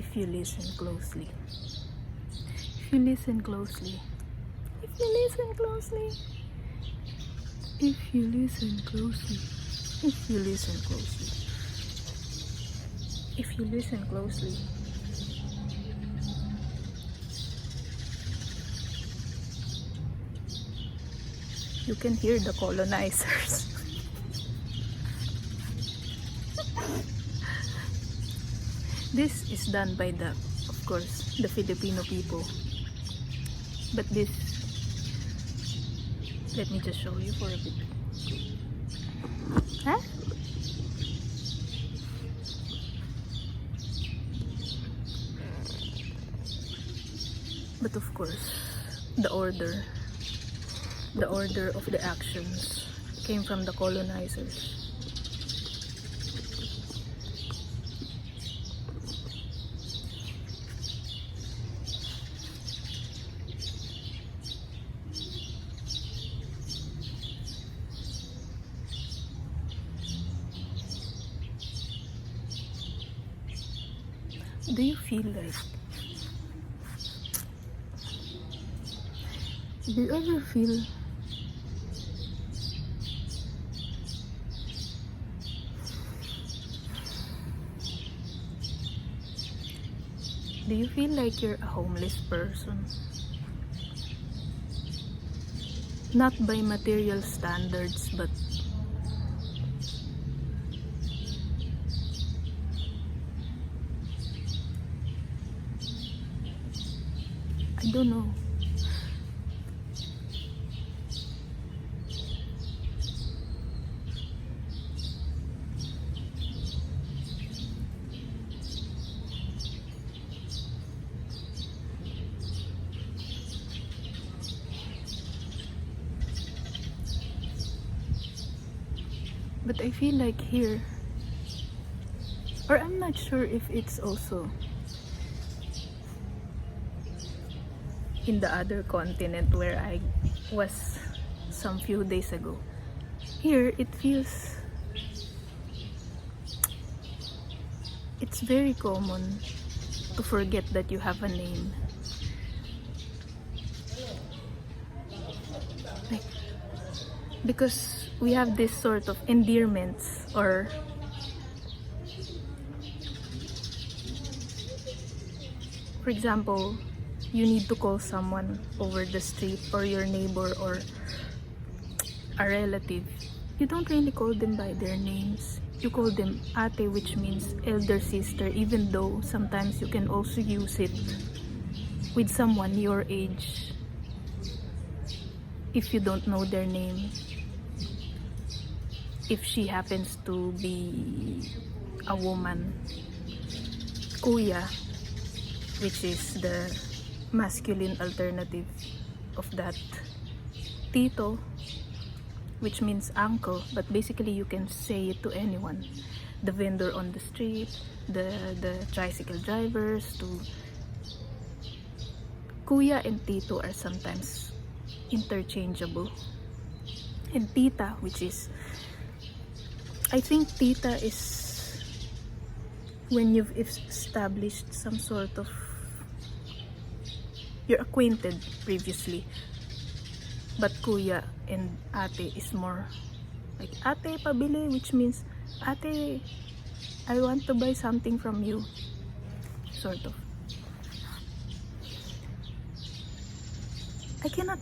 if you listen closely. If you listen closely. If you listen closely. If you listen closely. If you listen closely. If you listen closely. You can hear the colonizers. This is done by of course, the Filipino people. But this, let me just show you for a bit. Huh? But of course, the order of the actions came from the colonizers. Do you feel like, do you ever feel like you're a homeless person? Not by material standards, but I don't know. But I feel like here, or I'm not sure if it's also in the other continent where I was some few days ago. Here, it feels, it's very common to forget that you have a name. Like, because we have this sort of endearments, or for example, you need to call someone over the street, or your neighbor, or a relative. You don't really call them by their names. You call them ate, which means elder sister, even though sometimes you can also use it with someone your age if you don't know their name. If she happens to be a woman, kuya, which is the masculine alternative of that. Tito, which means uncle, but basically you can say it to anyone. The vendor on the street, the tricycle drivers, to kuya and tito are sometimes interchangeable. And tita, which is, I think tita is when you've established some sort of, you're acquainted previously. But kuya and ate is more like ate pabili, which means ate, I want to buy something from you, sort of. I cannot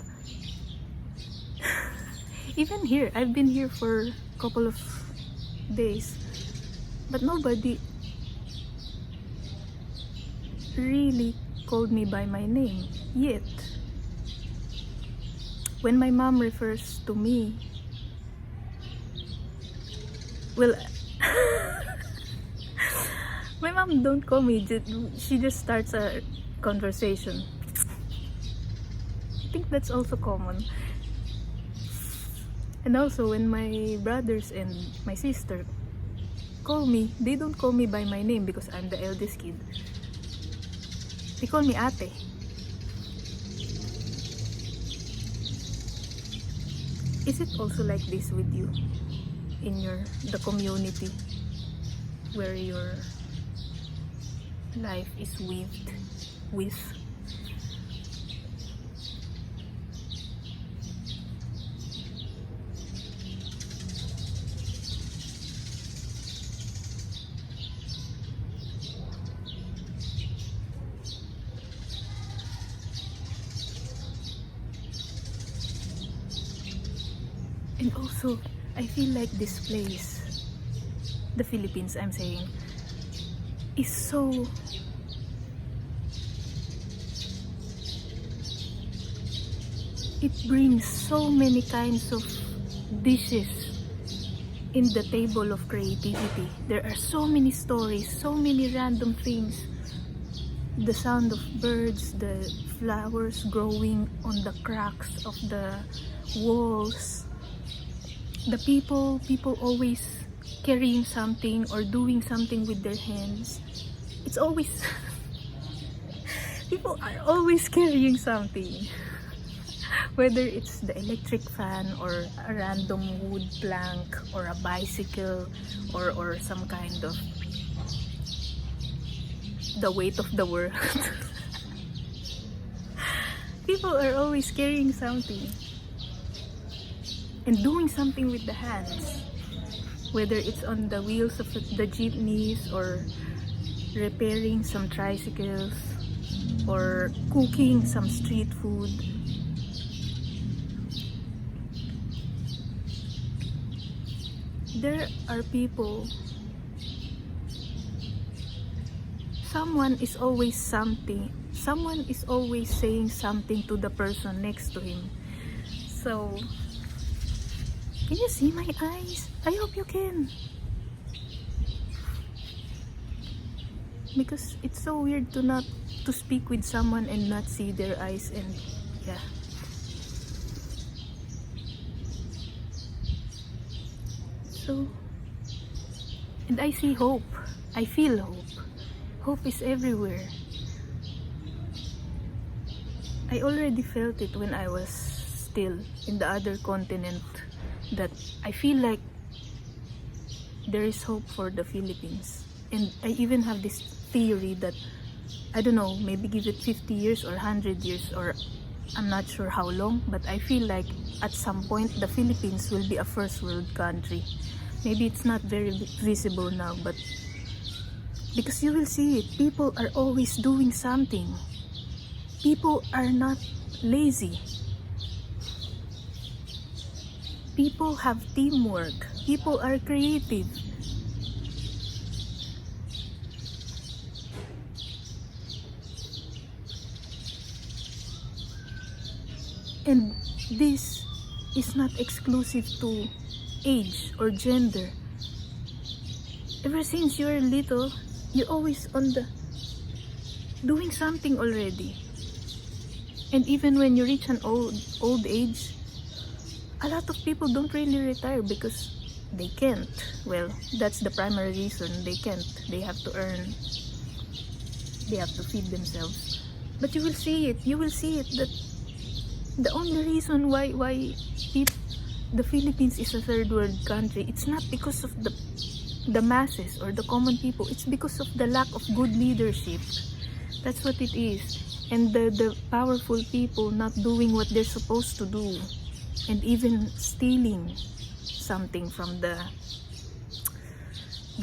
even here, I've been here for a couple of days, but nobody really called me by my name yet. When my mom refers to me, well, my mom don't call me, she just starts a conversation. I think that's also common. And also when my brothers and my sister call me, they don't call me by my name because I'm the eldest kid. They call me ate. Is it also like this with you in the community where you're life is weaved with. And also, I feel like this place, the Philippines I'm saying, is so it brings so many kinds of dishes in the table of creativity. There are so many stories, so many random things. The sound of birds, the flowers growing on the cracks of the walls, the people always carrying something or doing something with their hands. It's always people are always carrying something, whether it's the electric fan or a random wood plank or a bicycle or some kind of the weight of the world. People are always carrying something and doing something with the hands, whether it's on the wheels of the jeepneys or repairing some tricycles or cooking some street food. There are people, someone is always saying something to the person next to him. So, can you see my eyes? I hope you can. Because it's so weird to speak with someone and not see their eyes, and yeah. So, and I see hope. I feel hope. Hope is everywhere. I already felt it when I was still in the other continent, that I feel like there is hope for the Philippines. And I even have this theory that, I don't know, maybe give it 50 years or 100 years, or I'm not sure how long, but I feel like at some point the Philippines will be a first world country. Maybe it's not very visible now, but because you will see it, people are always doing something. People are not lazy. People have teamwork. People are creative. And this is not exclusive to age or gender. Ever since you're little, you're always on the doing something already. And even when you reach an old age, a lot of people don't really retire because they can't. Well, that's the primary reason. They can't. They have to earn. They have to feed themselves. But you will see it. You will see it that the only reason why the Philippines is a third world country, it's not because of the masses or the common people. It's because of the lack of good leadership. That's what it is. And the powerful people not doing what they're supposed to do, and even stealing something from the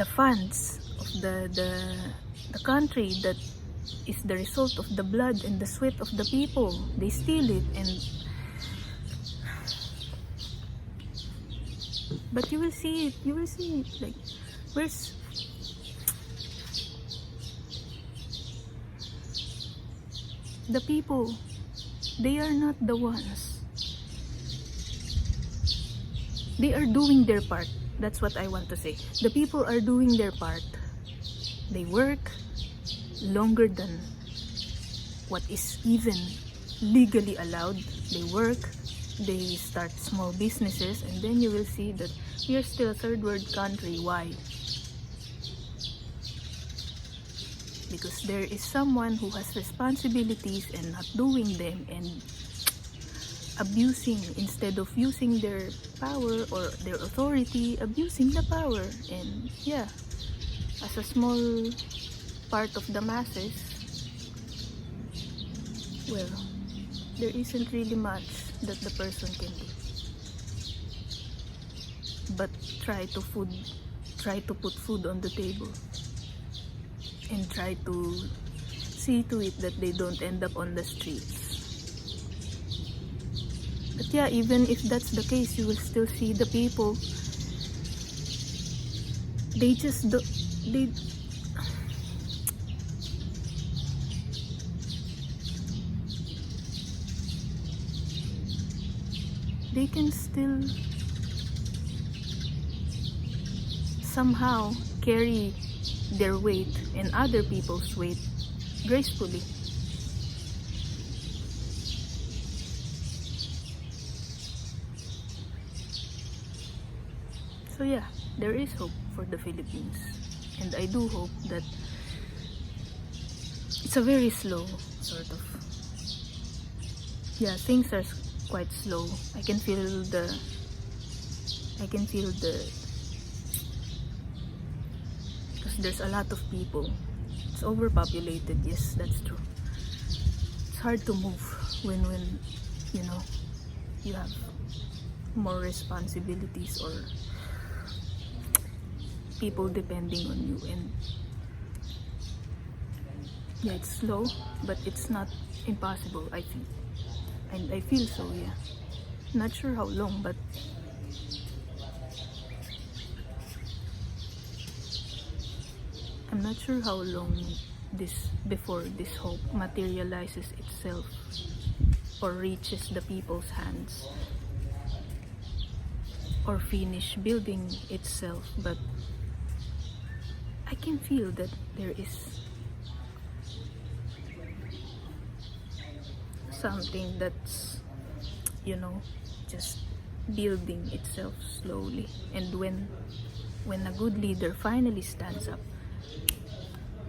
funds of the country that is the result of the blood and the sweat of the people. They steal it, but you will see it. You will see it. Like, where's the people? They are not the ones. They are doing their part. That's what I want to say. The people are doing their part. They work longer than what is even legally allowed. They work, they start small businesses, and then you will see that we are still a third world country. Why? Because there is someone who has responsibilities and not doing them, and abusing, instead of using their power or their authority, abusing the power. And yeah, as a small part of the masses, well, there isn't really much that the person can do but try to put food on the table and try to see to it that they don't end up on the streets. But yeah, even if that's the case, you will still see the people, they just do, they can still somehow carry their weight and other people's weight gracefully. So yeah, there is hope for the Philippines, and I do hope that it's a very slow sort of, yeah, things are quite slow. I can feel the because there's a lot of people. It's overpopulated. Yes, that's true. It's hard to move when you know you have more responsibilities or people depending on you, and yeah, it's slow, but it's not impossible, I think. And I feel so, yeah. Not sure how long, but I'm not sure how long before this hope materializes itself or reaches the people's hands or finish building itself, but I can feel that there is something that's, you know, just building itself slowly. And when a good leader finally stands up,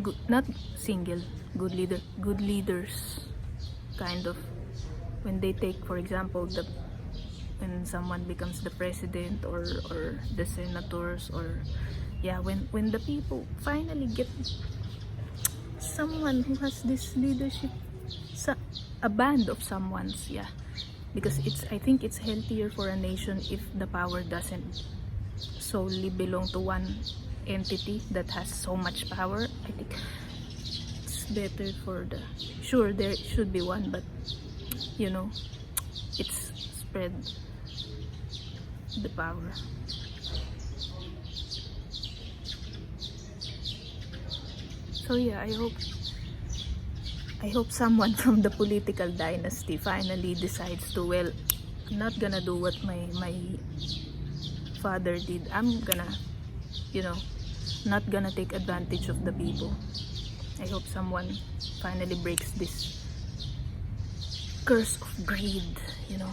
good, not single, good leaders kind of, when they take, for example, when someone becomes the president or the senators, or yeah, when the people finally get someone who has this leadership, a band of someone's, yeah, because I think it's healthier for a nation if the power doesn't solely belong to one entity that has so much power. I think it's better for sure there should be one, but you know, it's spread the power. So yeah, I hope someone from the political dynasty finally decides to, well, I'm not gonna do what my father did. I'm gonna, you know, not gonna take advantage of the people. I hope someone finally breaks this curse of greed, you know.